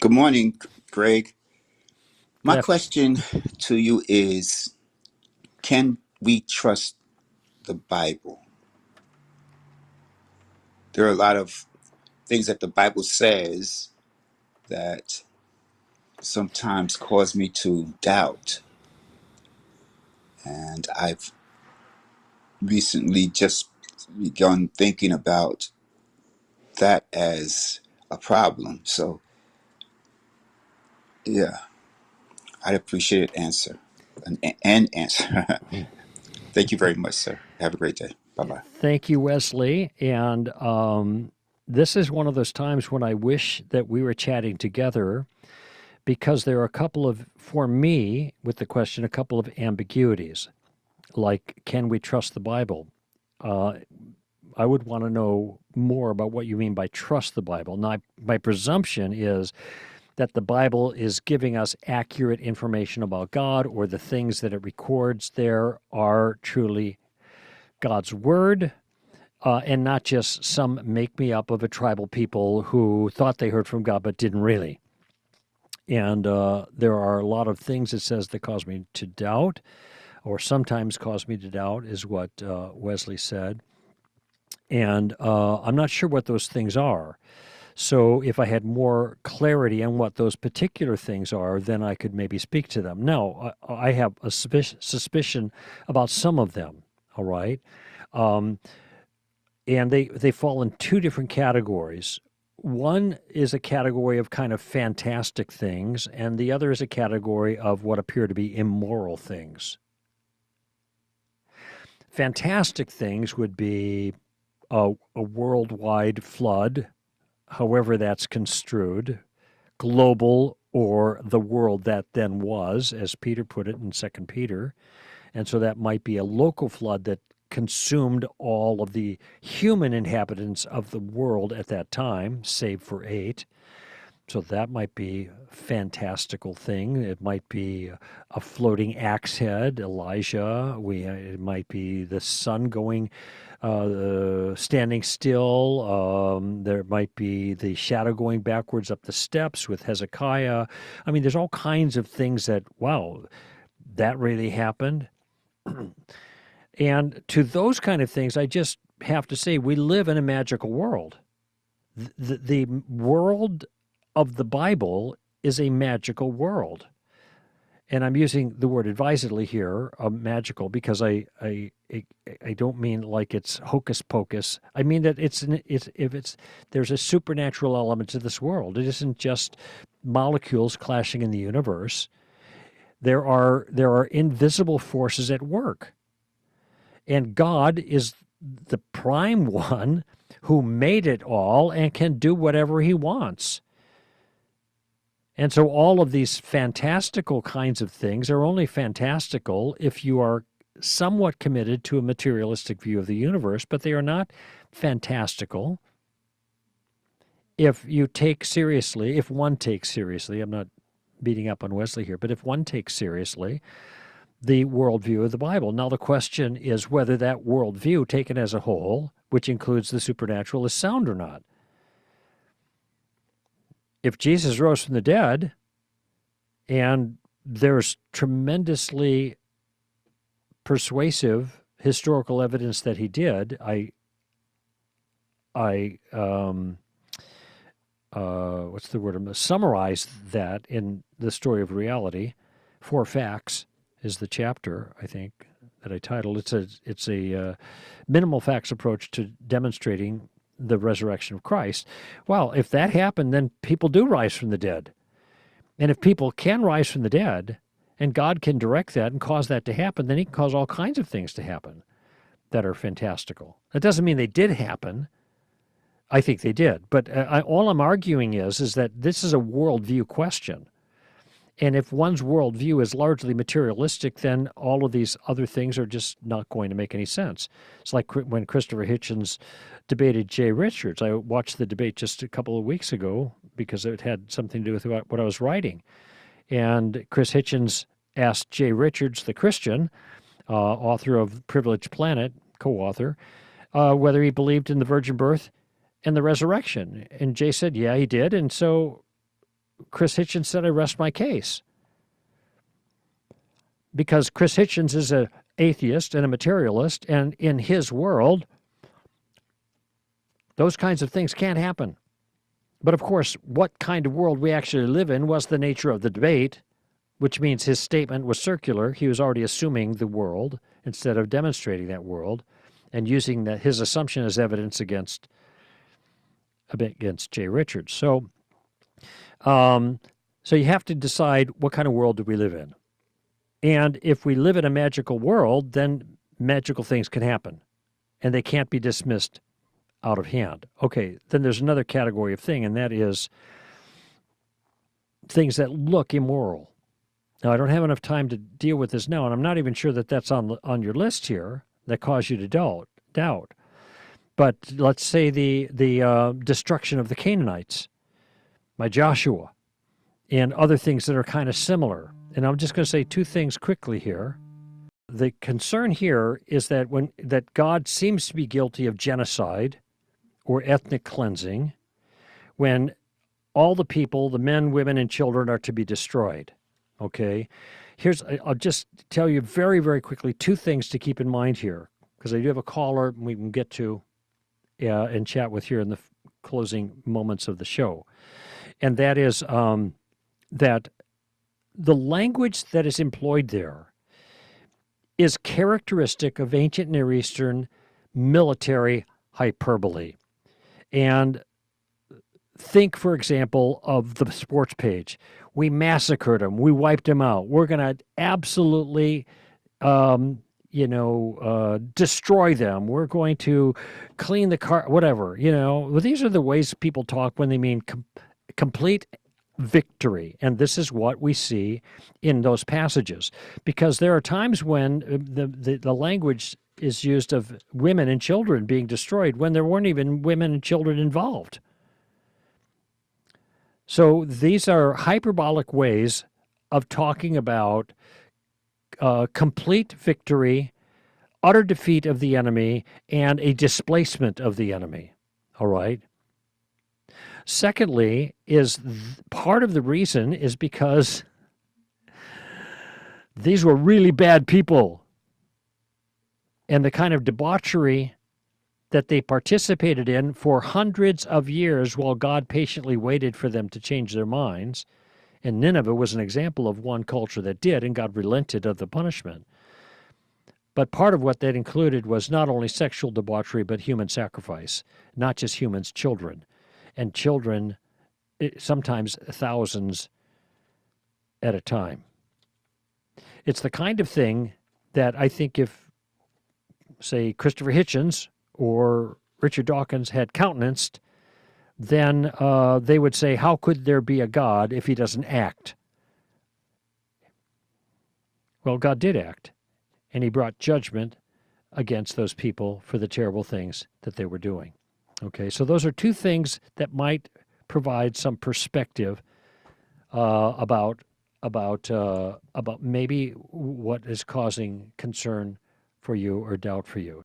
Good morning, Greg. Good My afternoon. question to you is, can we trust the Bible? There are a lot of things that the Bible says that sometimes cause me to doubt. And I've recently just begun thinking about that as a problem. So, yeah, I'd appreciate an answer. Thank you very much, sir. Have a great day. Bye bye. Thank you, Wesley. And this is one of those times when I wish that we were chatting together because there are a couple of, for me, with the question, a couple of ambiguities. Like, can we trust the Bible? Uh, I would want to know more about what you mean by trust the Bible. Now, my presumption is that the Bible is giving us accurate information about God, or the things that it records there are truly God's Word, and not just some make me up of a tribal people who thought they heard from God but didn't really. And there are a lot of things it says that cause me to doubt, or sometimes cause me to doubt, is what Wesley said. And I'm not sure what those things are. So if I had more clarity on what those particular things are, then I could maybe speak to them. Now, I have a suspicion about some of them, all right? Um, and they fall in two different categories. One is a category of kind of fantastic things, and the other is a category of what appear to be immoral things. Fantastic things would be a worldwide flood, however that's construed, global, or the world that then was, as Peter put it in Second Peter. And so that might be a local flood that consumed all of the human inhabitants of the world at that time, save for 8. So that might be a fantastical thing. It might be a floating axe head, Elijah. It might be the sun going, standing still. There might be the shadow going backwards up the steps with Hezekiah. I mean, there's all kinds of things that, wow, that really happened. And to those kind of things, I just have to say, we live in a magical world. The world of the Bible is a magical world. And I'm using the word advisedly here, magical, because I don't mean like it's hocus pocus. I mean that there's a supernatural element to this world. It isn't just molecules clashing in the universe. There are invisible forces at work. And God is the prime one who made it all and can do whatever he wants. And so all of these fantastical kinds of things are only fantastical if you are somewhat committed to a materialistic view of the universe, but they are not fantastical if you take seriously, if one takes seriously, I'm not beating up on Wesley here, but if one takes seriously the worldview of the Bible. Now, the question is whether that worldview, taken as a whole, which includes the supernatural, is sound or not. If Jesus rose from the dead, and there's tremendously persuasive historical evidence that he did, what's the word? I'm going to summarize that in the Story of Reality. 4 Facts is the chapter, I think, that I titled. It's a minimal facts approach to demonstrating the resurrection of Christ. Well, if that happened, then people do rise from the dead. And if people can rise from the dead, and God can direct that and cause that to happen, then he can cause all kinds of things to happen that are fantastical. That doesn't mean they did happen. I think they did. But all I'm arguing is that this is a worldview question. And if one's worldview is largely materialistic, then all of these other things are just not going to make any sense. It's like when Christopher Hitchens debated Jay Richards. I watched the debate just a couple of weeks ago because it had something to do with what I was writing. And Chris Hitchens asked Jay Richards, the Christian, author of Privileged Planet, co-author, whether he believed in the virgin birth and the resurrection. And Jay said, yeah, he did. And so Chris Hitchens said, I rest my case. Because Chris Hitchens is an atheist and a materialist, and in his world, those kinds of things can't happen. But of course, what kind of world we actually live in was the nature of the debate, which means his statement was circular. He was already assuming the world instead of demonstrating that world and using his assumption as evidence against Jay Richards. So you have to decide what kind of world do we live in. And if we live in a magical world, then magical things can happen, and they can't be dismissed out of hand. Okay, then there's another category of thing, and that is things that look immoral. Now, I don't have enough time to deal with this now, and I'm not even sure that that's on your list here that cause you to doubt. But let's say the destruction of the Canaanites by Joshua and other things that are kind of similar. And I'm just going to say two things quickly here. The concern here is that that God seems to be guilty of genocide or ethnic cleansing when all the people, the men, women, and children, are to be destroyed. Okay? I'll just tell you very, very quickly two things to keep in mind here, because I do have a caller we can get to and chat with here in the closing moments of the show. And that is that the language that is employed there is characteristic of ancient Near Eastern military hyperbole. And think, for example, of the sports page. We massacred them. We wiped them out. We're going to absolutely, destroy them. We're going to clean the car, whatever. Well, these are the ways people talk when they mean complete victory. And this is what we see in those passages, because there are times when the language is used of women and children being destroyed when there weren't even women and children involved. So these are hyperbolic ways of talking about complete victory, utter defeat of the enemy, and a displacement of the enemy. All right? Secondly, part of the reason is because these were really bad people. And the kind of debauchery that they participated in for hundreds of years while God patiently waited for them to change their minds. And Nineveh was an example of one culture that did, and God relented of the punishment. But part of what that included was not only sexual debauchery, but human sacrifice, not just humans, children. And children, sometimes thousands at a time. It's the kind of thing that I think if, say, Christopher Hitchens or Richard Dawkins had countenanced, then they would say, how could there be a God if he doesn't act? Well, God did act, and he brought judgment against those people for the terrible things that they were doing. Okay, so those are two things that might provide some perspective about maybe what is causing concern for you or doubt for you.